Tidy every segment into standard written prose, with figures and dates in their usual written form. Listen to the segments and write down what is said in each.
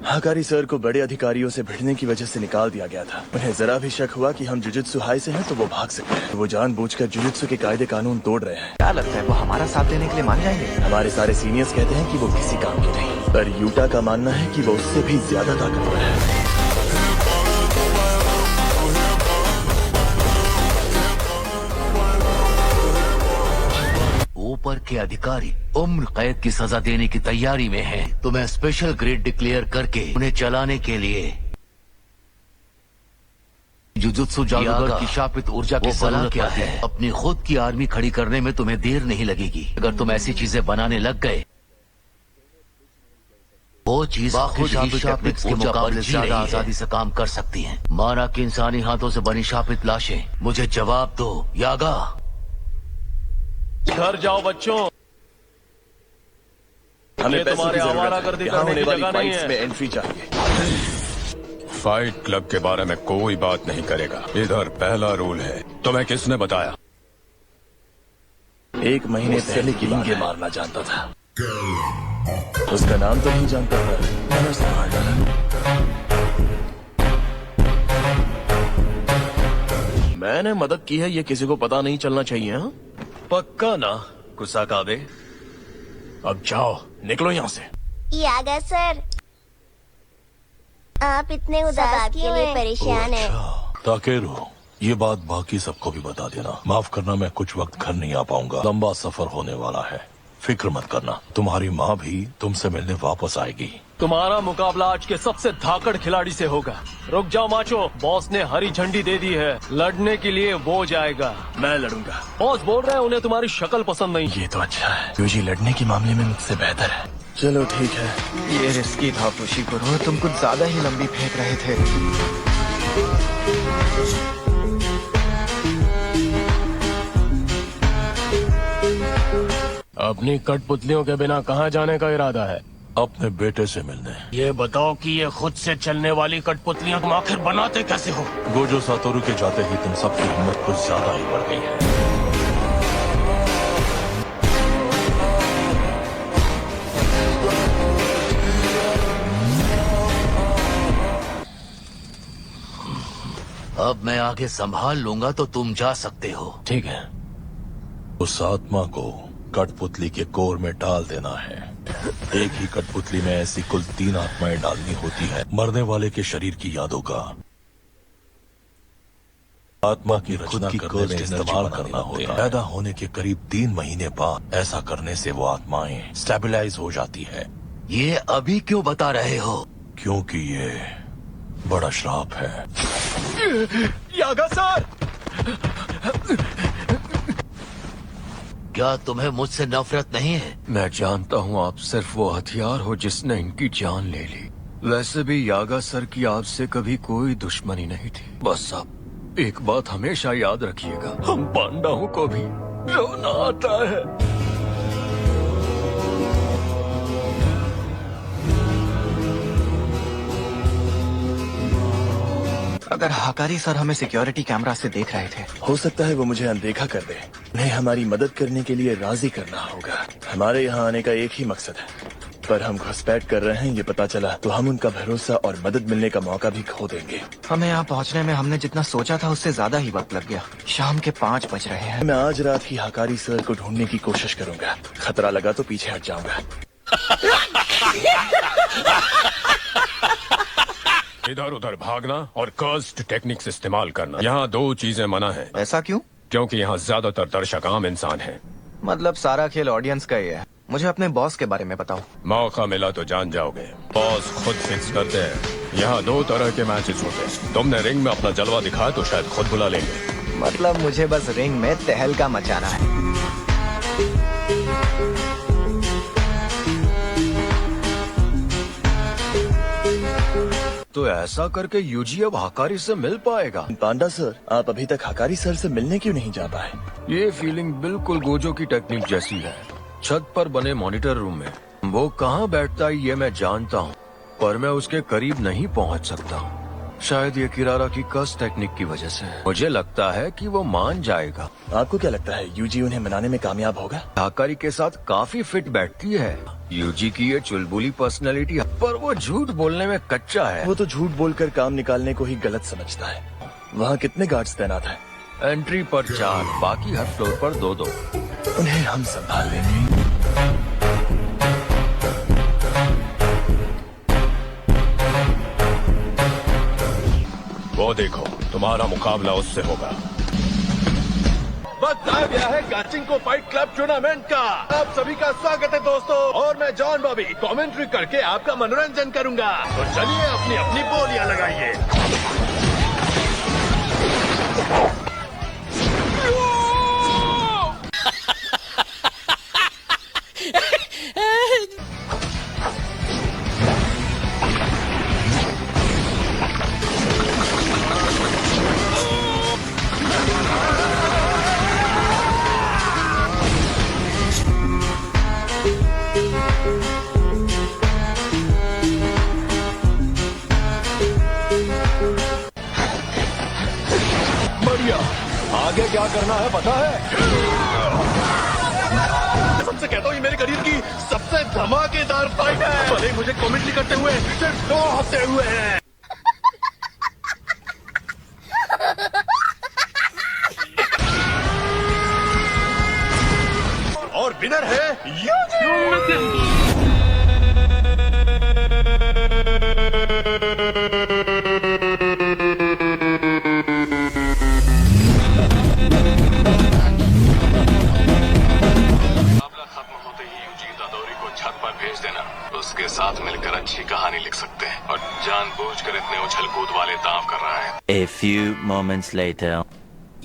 हाकारी sir को बड़े अधिकारियों से भिड़ने की वजह से निकाल दिया गया था। उन्हें जरा भी शक हुआ कि हम जुजुत्सु हाई से हैं तो वो भाग सकते हैं। वो जानबूझकर जुजुत्सु के कायदे कानून तोड़ रहे हैं। क्या लगता है वो हमारा साथ देने के लिए मान जाएंगे? हमारे सारे सीनियर्स कहते हैं कि वो किसी काम के नहीं, पर यूटा का मानना है कि वो उससे भी ज्यादा ताकतवर है। ऊपर के अधिकारी उम्र कैद की सजा देने की तैयारी में हैं। तुम्हें स्पेशल ग्रेड डिक्लेयर करके उन्हें चलाने के लिए जुजुत्सु जादूगर की शापित ऊर्जा की सलाह क्या है। अपनी खुद की आर्मी खड़ी करने में तुम्हें देर नहीं लगेगी। अगर तुम ऐसी चीजें बनाने लग गए, वो चीज शापित के मुकाबले ज्यादा आजादी से काम कर सकती हैं। माना कि इंसानी हाथों से बनी शापित लाशें। मुझे जवाब दो यागा। घर जाओ बच्चों, हमें तुम्हारे आवारागर्दी करने की जगह नहीं है। में एंट्री चाहिए। फाइट क्लब के बारे में कोई बात नहीं करेगा। इधर पहला रूल है। तुम्हें किसने बताया? 1 महीने पहले किलिंगे मारना जानता था। उसका नाम तो नहीं जानता था। मैंने उसे मार डाला। मैंने मदद की है, ये किसी को पता नहीं चलना चाहिए। हाँ? पक्का ना कुसाकाबे? अब जाओ, निकलो यहाँ से। यागा सर, आप इतने उदास के लिए परेशान हैं। ताकेरू, ये बात बाकी सबको भी बता देना। माफ करना, मैं कुछ वक्त घर नहीं आ पाऊंगा। लंबा सफर होने वाला है। फिक्र मत करना, तुम्हारी माँ भी तुमसे मिलने वापस आएगी। तुम्हारा मुकाबला आज के सबसे धाकड़ खिलाड़ी से होगा। रुक जाओ माचो, बॉस ने हरी झंडी दे दी है। लड़ने के लिए वो जाएगा। मैं लड़ूंगा। बॉस बोल रहे हैं उन्हें तुम्हारी शक्ल पसंद नहीं। ये तो अच्छा है। यूजी लड़ने के मामले में मुझसे बेहतर है। चलो ठीक है। ये रिस्की था फुशिकुरो, तुम कुछ ज्यादा ही लंबी फेंक रहे थे। अपनी कठपुतलियों के बिना कहाँ जाने का इरादा है? अपने बेटे से मिलने। ये बताओ कि ये खुद से चलने वाली कठपुतलियाँ तुम आखिर बनाते कैसे हो? गोजो सातोरु के जाते ही तुम सबकी हिम्मत कुछ ज्यादा ही बढ़ गई है। अब मैं आगे संभाल लूंगा तो तुम जा सकते हो। ठीक है। उस आत्मा को कठपुतली के कोर में डाल देना है। एक ही कठपुतली में ऐसी कुल 3 आत्माएं डालनी होती है। मरने वाले के शरीर की यादों का आत्मा की रचना करने में इस्तेमाल करना होता है। पैदा होने के करीब 3 महीने बाद ऐसा करने से वो आत्माएं स्टेबलाइज हो जाती है। ये अभी क्यों बता रहे हो? क्योंकि ये बड़ा श्राप है। यागा सर, क्या तुम्हें मुझसे नफरत नहीं है? मैं जानता हूँ आप सिर्फ वो हथियार हो जिसने इनकी जान ले ली। वैसे भी यागा सर की आपसे कभी कोई दुश्मनी नहीं थी। बस आप एक बात हमेशा याद रखिएगा, हम पांडाओं को भी रोना आता है। अगर हाकारी सर हमें सिक्योरिटी कैमरा से देख रहे थे, हो सकता है वो मुझे अनदेखा कर दे। उन्हें हमारी मदद करने के लिए राजी करना होगा। हमारे यहाँ आने का एक ही मकसद है, पर हम घुसपैठ कर रहे हैं ये पता चला तो हम उनका भरोसा और मदद मिलने का मौका भी खो देंगे। हमें यहाँ पहुँचने में हमने जितना सोचा था उससे ज्यादा ही वक्त लग गया। शाम के 5 बज रहे हैं। मैं आज रात ही हाकारी सर को ढूंढने की कोशिश करूंगा। खतरा लगा तो पीछे हट जाऊंगा। इधर उधर भागना और कर्स्ड टेक्निक्स इस्तेमाल करना। यहाँ 2 चीजें मना है। ऐसा क्यों? क्योंकि यहाँ ज्यादातर दर्शक आम इंसान हैं। मतलब सारा खेल ऑडियंस का ही है। मुझे अपने बॉस के बारे में बताओ। मौका मिला तो जान जाओगे। बॉस खुद फिक्स करते हैं। यहाँ 2 तरह के मैचेस होते हैं। तुमने रिंग में अपना जलवा दिखाया तो शायद खुद बुला लेंगे। मतलब मुझे बस रिंग में तहलका मचाना है। तो ऐसा करके यूजी अब हाकारी से मिल पाएगा। पांडा सर, आप अभी तक हाकारी सर से मिलने क्यों नहीं जा पाए? ये फीलिंग बिल्कुल गोजो की टेक्निक जैसी है। छत पर बने मॉनिटर रूम में वो कहाँ बैठता है ये मैं जानता हूँ, पर मैं उसके करीब नहीं पहुँच सकता। शायद ये किरारा की कस टेक्निक की वजह से है। मुझे लगता है कि वो मान जाएगा। आपको क्या लगता है यूजी उन्हें मनाने में कामयाब होगा? हाकारी के साथ काफी फिट बैठती है। यूजी की ये चुलबुली पर्सनैलिटी, पर वो झूठ बोलने में कच्चा है। वो तो झूठ बोलकर काम निकालने को ही गलत समझता है। वहाँ कितने गार्ड्स तैनात हैं? एंट्री पर 4, बाकी हर फ्लोर पर 2-2। उन्हें हम संभाल लेंगे। वो देखो, तुम्हारा मुकाबला उससे होगा। वक्त आ गया है गाचिंको फाइट क्लब टूर्नामेंट का। आप सभी का स्वागत है दोस्तों, और मैं जॉन बॉबी कमेंट्री करके आपका मनोरंजन करूंगा। तो चलिए अपनी अपनी बोलियां लगाइए। बढ़िया। आगे क्या करना है पता है? सबसे कहता हूँ ये मेरे करियर की सबसे धमाकेदार फाइट है। भले ही मुझे कमेंट्री करते हुए सिर्फ 2 हफ्ते हुए हैं। और विनर है भेज देना। उसके साथ मिलकर अच्छी कहानी लिख सकते हैं, और जानबूझकर इतने उछल कूद वाले दांव कर रहा है। A few moments later.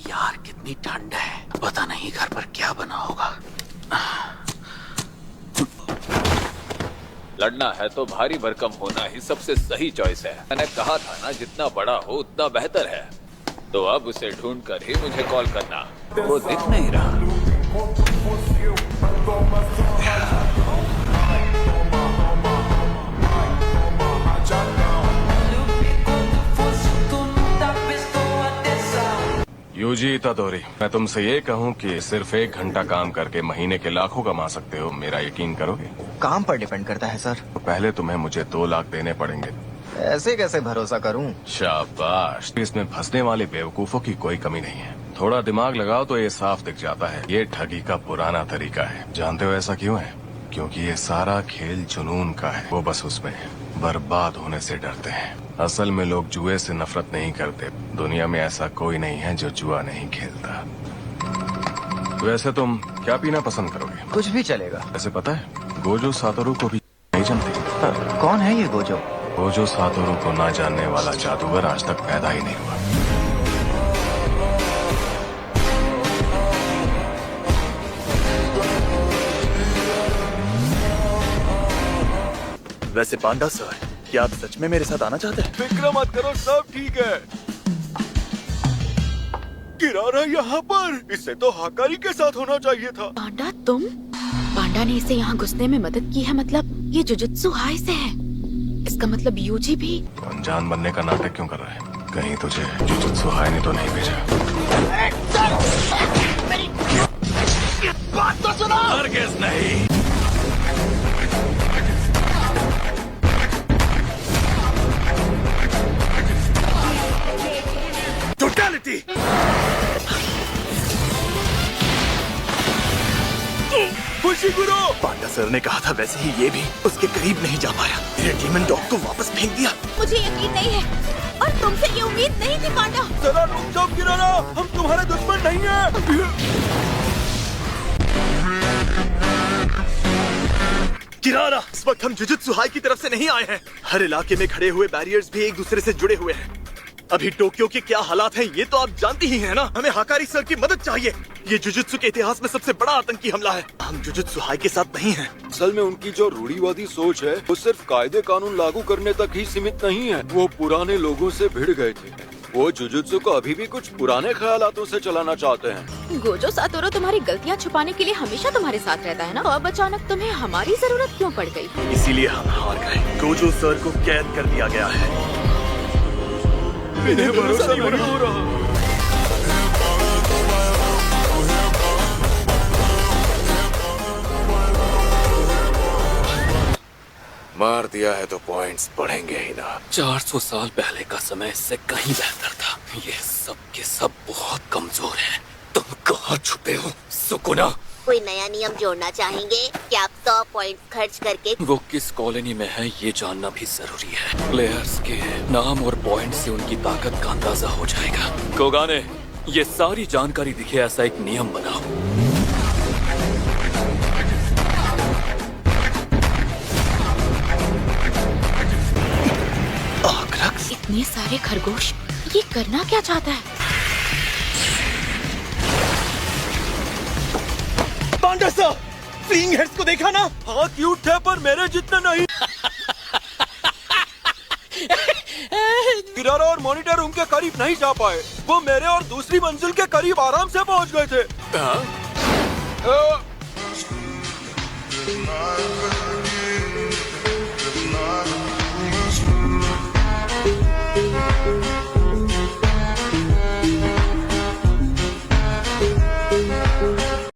यार कितनी ठंड है, पता नहीं घर पर क्या बना होगा। लड़ना है तो भारी भरकम होना ही सबसे सही चॉइस है। मैंने कहा था ना, जितना बड़ा हो उतना बेहतर है। तो अब उसे ढूंढ कर ही मुझे कॉल करना। वो दिख नहीं रहा। यूजी इतादोरी, मैं तुमसे ये कहूँ कि सिर्फ 1 घंटा काम करके महीने के लाखों कमा सकते हो, मेरा यकीन करोगे? काम पर डिपेंड करता है सर। तो पहले तुम्हें मुझे 2 लाख देने पड़ेंगे। ऐसे कैसे भरोसा करूं? शाबाश। इसमें फंसने वाले बेवकूफों की कोई कमी नहीं है। थोड़ा दिमाग लगाओ तो ये साफ दिख जाता है। ये ठगी का पुराना तरीका है। जानते हो ऐसा क्यों है? क्योंकि ये सारा खेल जुनून का है। वो बस उसमें बर्बाद होने से डरते हैं। असल में लोग जुए से नफरत नहीं करते। दुनिया में ऐसा कोई नहीं है जो जुआ नहीं खेलता। वैसे तुम क्या पीना पसंद करोगे? कुछ भी चलेगा। वैसे पता है, गोजो सातोरू को भी नहीं जानती। कौन है ये गोजो? गोजो सातोरू को ना जानने वाला जादूगर आज तक पैदा ही नहीं हुआ। वैसे पांडा सर, क्या आप सच में मेरे साथ आना चाहते हैं? फिक्र मत करो, सब ठीक है। किरारा यहाँ पर, इससे तो हाकारी के साथ होना चाहिए था। पांडा तुम? पांडा ने इसे यहाँ घुसने में मदद की है, मतलब ये जुजुत्सु हाई से है। इसका मतलब यूजी भी। तो अनजान बनने का नाटक क्यों कर रहा है? कहीं तुझे जुजुत्सु हाई ने तो नहीं भेजा? बात तो सुनो। हरगिज़ नहीं। टोटलिटी। फुशिगुरो। पांडा सर ने कहा था, वैसे ही ये भी उसके करीब नहीं जा पाया। मेरे डीमन डॉग को वापस फेंक दिया। मुझे यकीन नहीं है, और तुमसे ये उम्मीद नहीं थी पांडा। जरा रुक जाओ किरारा, हम तुम्हारे दुश्मन नहीं हैं। किरारा, इस वक्त हम जुजुत्सु हाई की तरफ से नहीं आए हैं। हर इलाके में खड़े हुए बैरियर्स भी एक दूसरे से जुड़े हुए हैं। अभी टोक्यो के क्या हालात हैं ये तो आप जानती ही हैं ना। हमें हाकारी सर की मदद चाहिए। ये जुजुत्सु के इतिहास में सबसे बड़ा आतंकी हमला है। हम जुजुत्सु हाई के साथ नहीं हैं। असल में उनकी जो रूढ़िवादी सोच है, वो सिर्फ कायदे कानून लागू करने तक ही सीमित नहीं है। वो पुराने लोगों से भिड़ गए थे। वो जुजुत्सु को अभी भी कुछ पुराने ख्यालातों से चलाना चाहते हैं। गोजो सातोरू तुम्हारी गलतियाँ छुपाने के लिए हमेशा तुम्हारे साथ रहता है ना। अब अचानक तुम्हें हमारी जरूरत क्यों पड़ गई? इसीलिए हम हार गए। गोजो सर को कैद कर दिया गया है। इन्हें भरोसा नहीं हो रहा। मार दिया है तो पॉइंट्स बढ़ेंगे ही ना। 400 साल पहले का समय इससे कहीं बेहतर था। ये सब के सब बहुत कमजोर हैं। तुम कहाँ छुपे हो सुकुना? कोई नया नियम जोड़ना चाहेंगे क्या? आप 100 पॉइंट खर्च करके वो किस कॉलोनी में है ये जानना भी जरूरी है। प्लेयर्स के नाम और पॉइंट से उनकी ताकत का अंदाजा हो जाएगा। कोगाने, ये सारी जानकारी दिखे ऐसा एक नियम बनाओ। इतने सारे खरगोश, ये करना क्या चाहता है? पांडा सर, फ्लीइंग हेड्स को देखा ना? हाँ क्यूट थे पर मेरे जितने नहीं। किरारा और मॉनिटर उनके करीब नहीं जा पाए। वो मेरे और दूसरी मंजिल के करीब आराम से पहुंच गए थे।